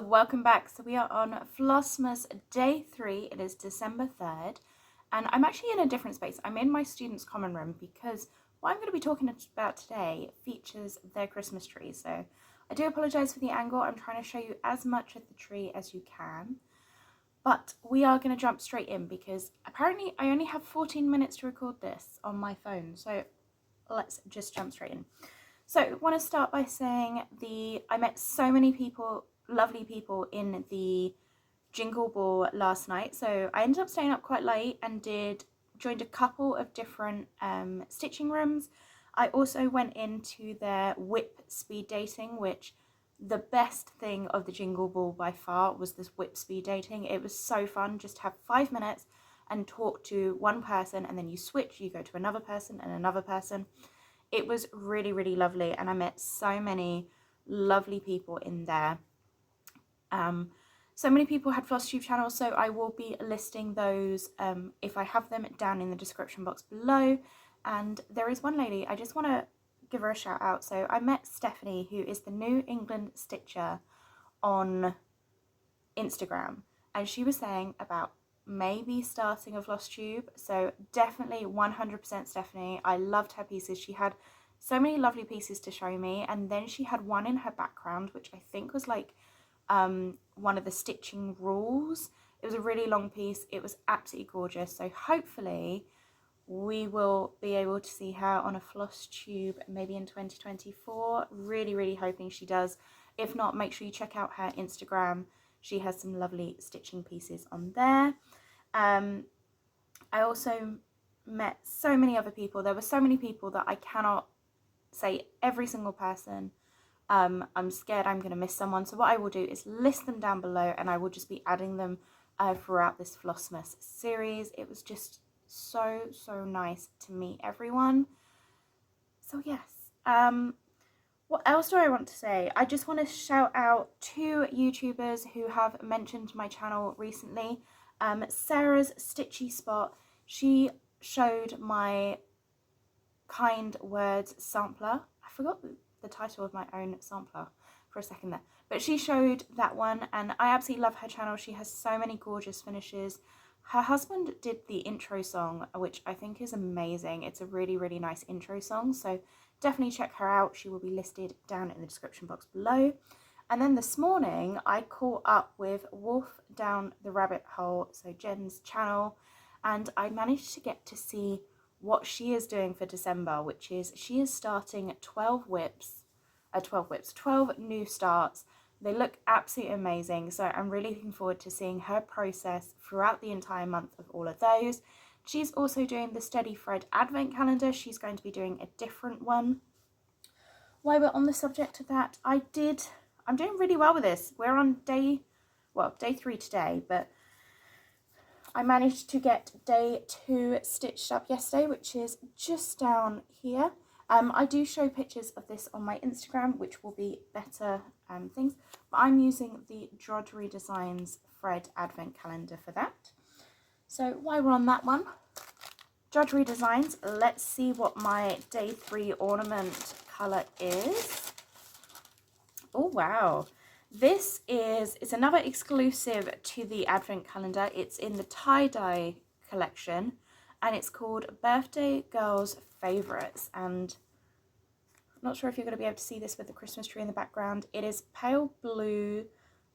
welcome back. So we are on Flossmas day 3. It is December 3rd and I'm actually in a different space. I'm in my students' common room because what I'm going to be talking about today features their Christmas tree. So I do apologise for the angle. I'm trying to show you as much of the tree as you can. But we are going to jump straight in because apparently I only have 14 minutes to record this on my phone. So let's just jump straight in. So I want to start by saying I met so many people, lovely people in the Jingle Ball last night. So I ended up staying up quite late and joined a couple of different stitching rooms. I also went into their whip speed dating, which the best thing of the Jingle Ball by far was this whip speed dating. It was so fun, just have 5 minutes and talk to one person, and then you switch, you go to another person and another person. It was really, really lovely, and I met so many lovely people in there. So many people had FlossTube channels, so I will be listing those if I have them down in the description box below. And there is one lady, I just want to give her a shout out. So I met Stephanie, who is the New England Stitcher on Instagram, and she was saying about maybe starting a FlossTube. So definitely 100% Stephanie. I loved her pieces. She had so many lovely pieces to show me, and then she had one in her background which I think was like one of the stitching rules. It was a really long piece. It was absolutely gorgeous. So hopefully we will be able to see her on a FlossTube maybe in 2024. Really hoping she does. If not, make sure you check out her Instagram. She has some lovely stitching pieces on there. I also met so many other people. There were so many people that I cannot say every single person. I'm scared I'm going to miss someone. So what I will do is list them down below, and I will just be adding them throughout this Flossmas series. It was just so nice to meet everyone. So yes. What else do I want to say? I just want to shout out 2 YouTubers who have mentioned my channel recently. Sarah's Stitchy Spot, she showed my Kind Words sampler. I forgot the title of my own sampler for a second there, but she showed that one, and I absolutely love her channel. She has so many gorgeous finishes. Her husband did the intro song, which I think is amazing. It's a really nice intro song, so definitely check her out. She will be listed down in the description box below. And then this morning I caught up with Wolf Down the Rabbit Hole, so Jen's channel, and I managed to get to see what she is doing for December, which is she is starting 12 new starts. They look absolutely amazing, so I'm really looking forward to seeing her process throughout the entire month of all of those. She's also doing the Steady Thread Advent Calendar. She's going to be doing a different one. While we're on the subject of that, I'm doing really well with this. We're on day 3 today, but I managed to get day 2 stitched up yesterday, which is just down here. I do show pictures of this on my Instagram, which will be better things, but I'm using the Drudgery Designs Thread Advent Calendar for that. So while we're on that one, Drudgery Designs, let's see what my day 3 ornament colour is. Oh wow, it's another exclusive to the Advent Calendar. It's in the tie-dye collection, and it's called Birthday Girls Favourites, and I'm not sure if you're going to be able to see this with the Christmas tree in the background. It is pale blue,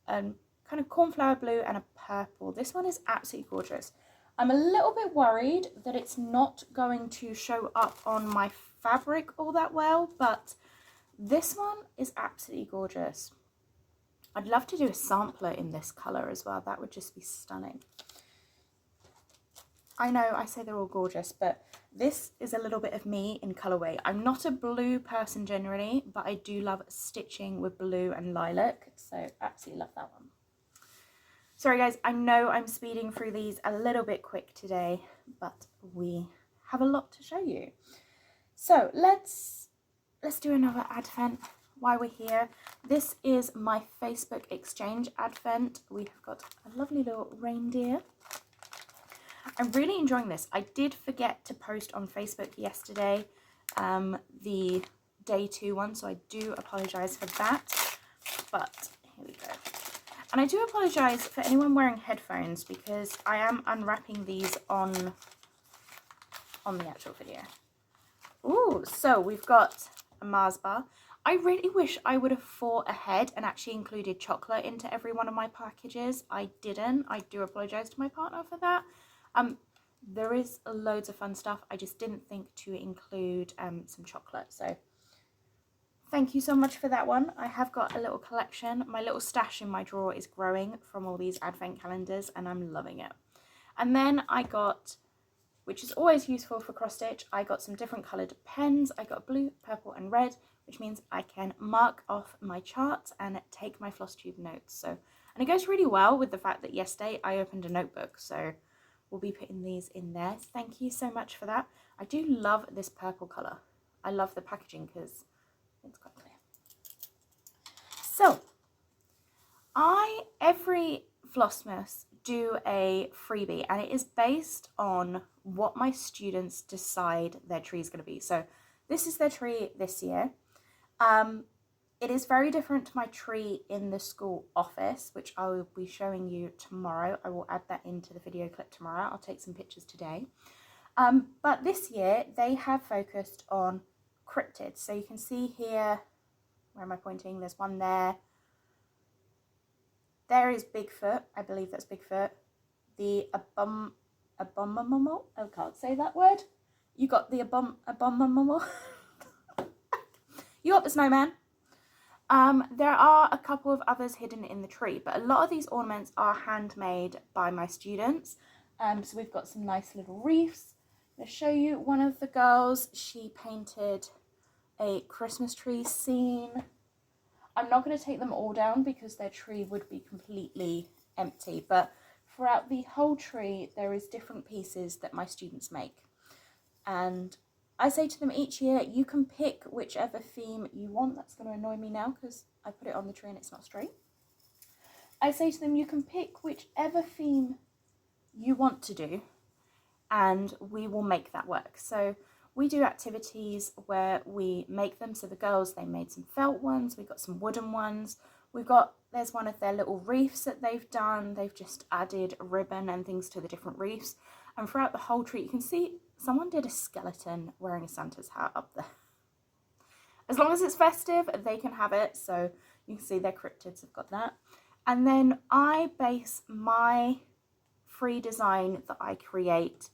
kind of cornflower blue, and a purple. This one is absolutely gorgeous. I'm a little bit worried that it's not going to show up on my fabric all that well, but this one is absolutely gorgeous. I'd love to do a sampler in this colour as well. That would just be stunning. I know I say they're all gorgeous, but this is a little bit of me in colourway. I'm not a blue person generally, but I do love stitching with blue and lilac, so absolutely love that one. Sorry guys, I know I'm speeding through these a little bit quick today, but we have a lot to show you. So let's do another advent while we're here. This is my Facebook exchange advent. We've got a lovely little reindeer. I'm really enjoying this. I did forget to post on Facebook yesterday the day 2 one, so I do apologise for that, but here we go. And I do apologise for anyone wearing headphones because I am unwrapping these on the actual video. Ooh, so we've got a Mars bar. I really wish I would have thought ahead and actually included chocolate into every one of my packages. I didn't. I do apologise to my partner for that. There is loads of fun stuff. I just didn't think to include some chocolate. So thank you so much for that one. I have got a little collection. My little stash in my drawer is growing from all these advent calendars and I'm loving it. And then I got, which is always useful for cross stitch, I got some different coloured pens. I got blue, purple and red, which means I can mark off my charts and take my floss tube notes. So, and it goes really well with the fact that yesterday I opened a notebook. So we'll be putting these in there. Thank you so much for that. I do love this purple colour. I love the packaging because it's quite clear. So every Flossmas do a freebie and it is based on what my students decide their tree is going to be. So this is their tree this year. It is very different to my tree in the school office, which I will be showing you tomorrow. I will add that into the video clip tomorrow. I'll take some pictures today. But this year they have focused on cryptids. So you can see here, where am I pointing? There's one there. There is Bigfoot. I believe that's Bigfoot. The abominable. I can't say that word. You got the abominable. You got the snowman. There are a couple of others hidden in the tree, but a lot of these ornaments are handmade by my students. So we've got some nice little wreaths. I'm going to show you one of the girls. She painted a Christmas tree scene. I'm not going to take them all down because their tree would be completely empty, but throughout the whole tree there is different pieces that my students make. And I say to them each year, you can pick whichever theme you want. That's going to annoy me now because I put it on the tree and it's not straight. I say to them, you can pick whichever theme you want to do and we will make that work. So we do activities where we make them. So the girls, they made some felt ones. We've got some wooden ones. There's one of their little wreaths that they've done. They've just added ribbon and things to the different wreaths. And throughout the whole tree, you can see someone did a skeleton wearing a Santa's hat up there. As long as it's festive, they can have it. So you can see their cryptids have got that. And then I base my free design that I create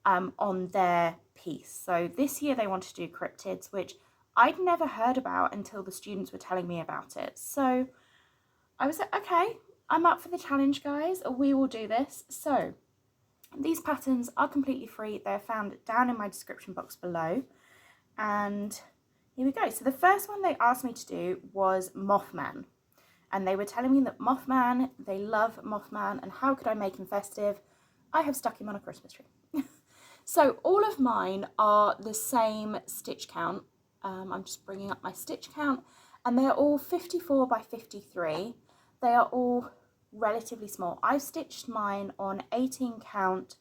on their piece. So this year they wanted to do cryptids, which I'd never heard about until the students were telling me about it. So I was like, okay, I'm up for the challenge, guys. We will do this. So these patterns are completely free. They're found down in my description box below. And here we go. So the first one they asked me to do was Mothman. And they were telling me that Mothman, they love Mothman, and how could I make him festive? I have stuck him on a Christmas tree. So all of mine are the same stitch count. I'm just bringing up my stitch count, and they're all 54 by 53. They are all relatively small. I've stitched mine on 18 count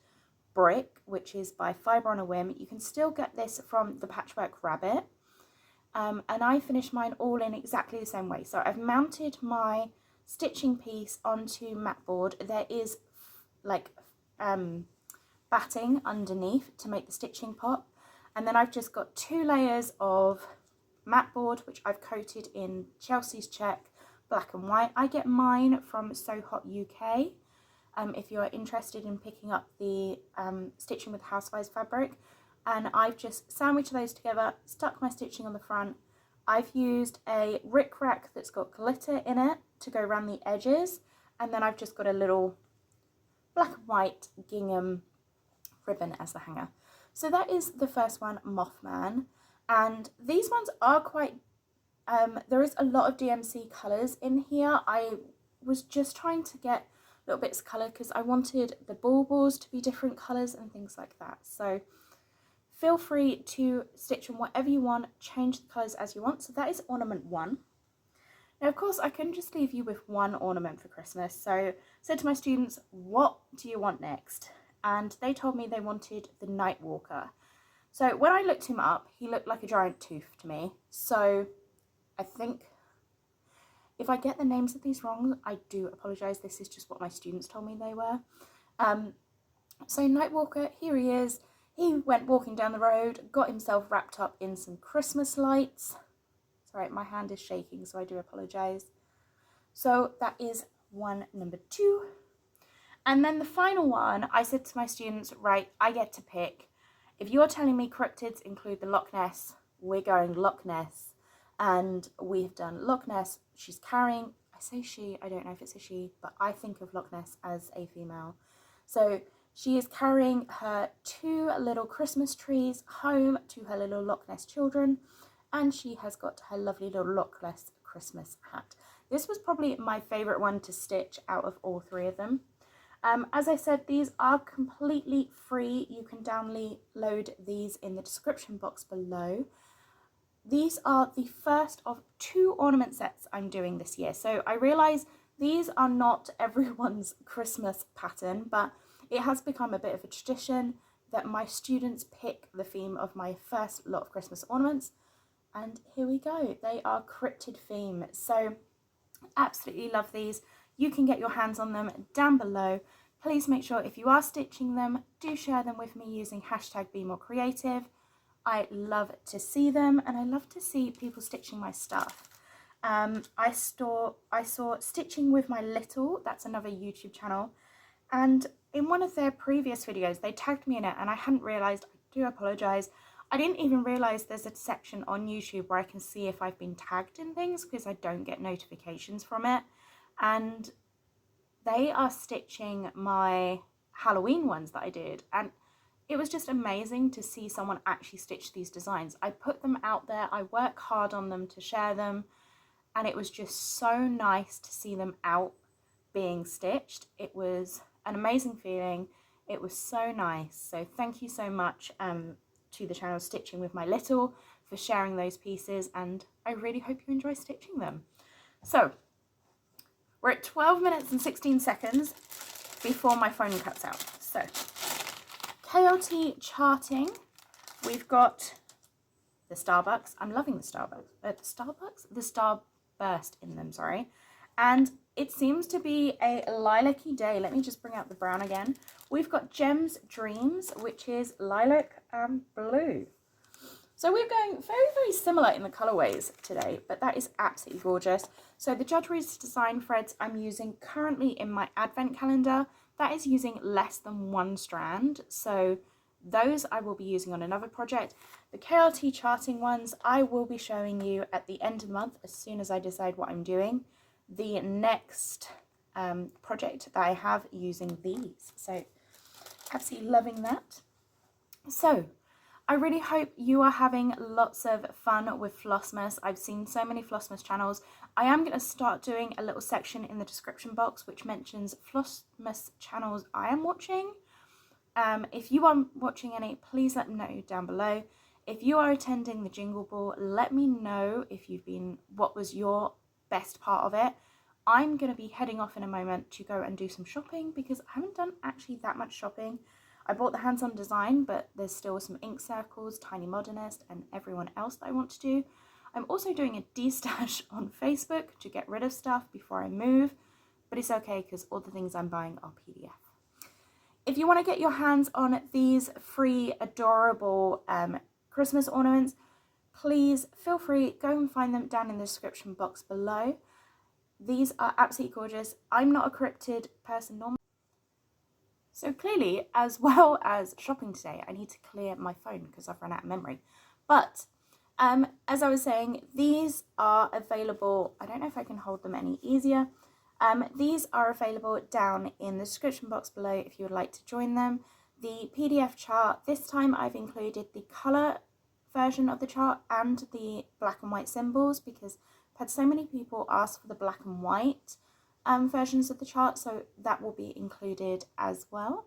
brick, which is by Fibre on a Whim. You can still get this from the Patchwork Rabbit. And I finished mine all in exactly the same way. So I've mounted my stitching piece onto mat board. There is like batting underneath to make the stitching pop. And then I've just got 2 layers of mat board, which I've coated in Chelsea's check, black and white. I get mine from So Hot UK. If you're interested in picking up the Stitching with Housewives fabric. And I've just sandwiched those together, stuck my stitching on the front. I've used a rickrack that's got glitter in it to go around the edges. And then I've just got a little black and white gingham ribbon as the hanger. So that is the first one, Mothman. And these ones are quite, there is a lot of DMC colours in here. I was just trying to get little bits of colour because I wanted the baubles to be different colours and things like that. So feel free to stitch on whatever you want, change the colours as you want. So that is ornament 1. Now, of course, I couldn't just leave you with one ornament for Christmas. So I said to my students, what do you want next? And they told me they wanted the Night Walker. So when I looked him up, he looked like a giant tooth to me. So I think If I get the names of these wrong, I do apologise. This is just what my students told me they were. So Nightwalker, here he is. He went walking down the road, got himself wrapped up in some Christmas lights. Sorry, my hand is shaking, so I do apologise. So that is one, number 2. And then the final one, I said to my students, right, I get to pick. If you're telling me cryptids include the Loch Ness, we're going Loch Ness. And we have done Loch Ness. She's carrying, I say she, I don't know if it's a she, but I think of Loch Ness as a female. So she is carrying her 2 little Christmas trees home to her little Loch Ness children. And she has got her lovely little Loch Ness Christmas hat. This was probably my favourite one to stitch out of all 3 of them. As I said, these are completely free. You can download these in the description box below. These are the first of 2 ornament sets I'm doing this year. So I realise these are not everyone's Christmas pattern, but it has become a bit of a tradition that my students pick the theme of my first lot of Christmas ornaments. And here we go. They are cryptid theme. So absolutely love these. You can get your hands on them down below. Please make sure if you are stitching them, do share them with me using hashtag #BeMoreCreative. I love to see them, and I love to see people stitching my stuff. I saw Stitching with My Little, that's another YouTube channel, and in one of their previous videos they tagged me in it, and I hadn't realised. I do apologise. I didn't even realise there's a section on YouTube where I can see if I've been tagged in things, because I don't get notifications from it. And they are stitching my Halloween ones that I did, and it was just amazing to see someone actually stitch these designs. I put them out there, I work hard on them to share them, and it was just so nice to see them out being stitched. It was an amazing feeling. It was so nice. So thank you so much to the channel Stitching with My Little for sharing those pieces, and I really hope you enjoy stitching them. So we're at 12 minutes and 16 seconds before my phone cuts out. So KLT charting, we've got the Starbucks. I'm loving the Starbucks. The Starburst in them, sorry. And it seems to be a lilac-y day. Let me just bring out the brown again. We've got Gems Dreams, which is lilac and blue. So we're going very, very similar in the colourways today, but that is absolutely gorgeous. So the Judge Reads Design threads I'm using currently in my advent calendar, that is using less than 1 strand. So those I will be using on another project. The KLT charting ones I will be showing you at the end of the month as soon as I decide what I'm doing. The next project that I have using these. So absolutely loving that. So I really hope you are having lots of fun with Flossmas. I've seen so many Flossmas channels. I am going to start doing a little section in the description box which mentions Flossmas channels I am watching. If you are watching any, please let me know down below. If you are attending the Jingle Ball, let me know if you've been, what was your best part of it. I'm going to be heading off in a moment to go and do some shopping because I haven't done actually that much shopping. I bought the hands-on design, but there's still some ink circles, Tiny Modernist, and everyone else that I want to do. I'm also doing a de-stash on Facebook to get rid of stuff before I move, but it's okay because all the things I'm buying are PDF. If you want to get your hands on these free, adorable Christmas ornaments, please feel free, go and find them down in the description box below. These are absolutely gorgeous. I'm not a cryptid person normally. So clearly, as well as shopping today, I need to clear my phone because I've run out of memory. But as I was saying, these are available. I don't know if I can hold them any easier. These are available down in the description box below if you would like to join them. The PDF chart, this time I've included the colour version of the chart and the black and white symbols because I've had so many people ask for the black and white versions of the chart, so that will be included as well.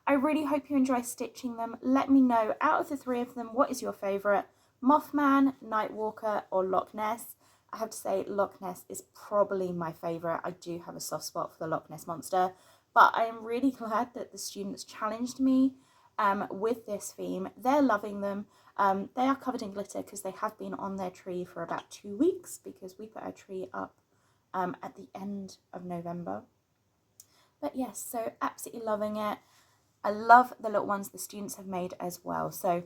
I really hope you enjoy stitching them. Let me know, out of the 3 of them, what is your favourite? Mothman, Nightwalker or Loch Ness? I have to say Loch Ness is probably my favourite. I do have a soft spot for the Loch Ness monster, but I am really glad that the students challenged me with this theme. They're loving them. They are covered in glitter because they have been on their tree for about 2 weeks because we put our tree up at the end of November. But yes, so absolutely loving it. I love the little ones the students have made as well. So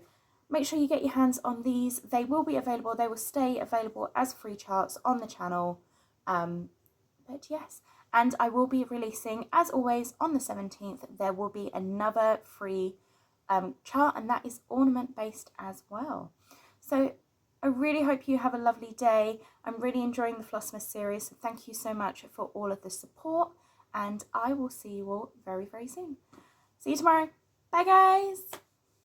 make sure you get your hands on these. They will be available. They will stay available as free charts on the channel. But yes, and I will be releasing, as always, on the 17th, there will be another free chart, and that is ornament based as well. So I really hope you have a lovely day. I'm really enjoying the Flossmas series, so thank you so much for all of the support, and I will see you all very, very soon. See you tomorrow. Bye, guys.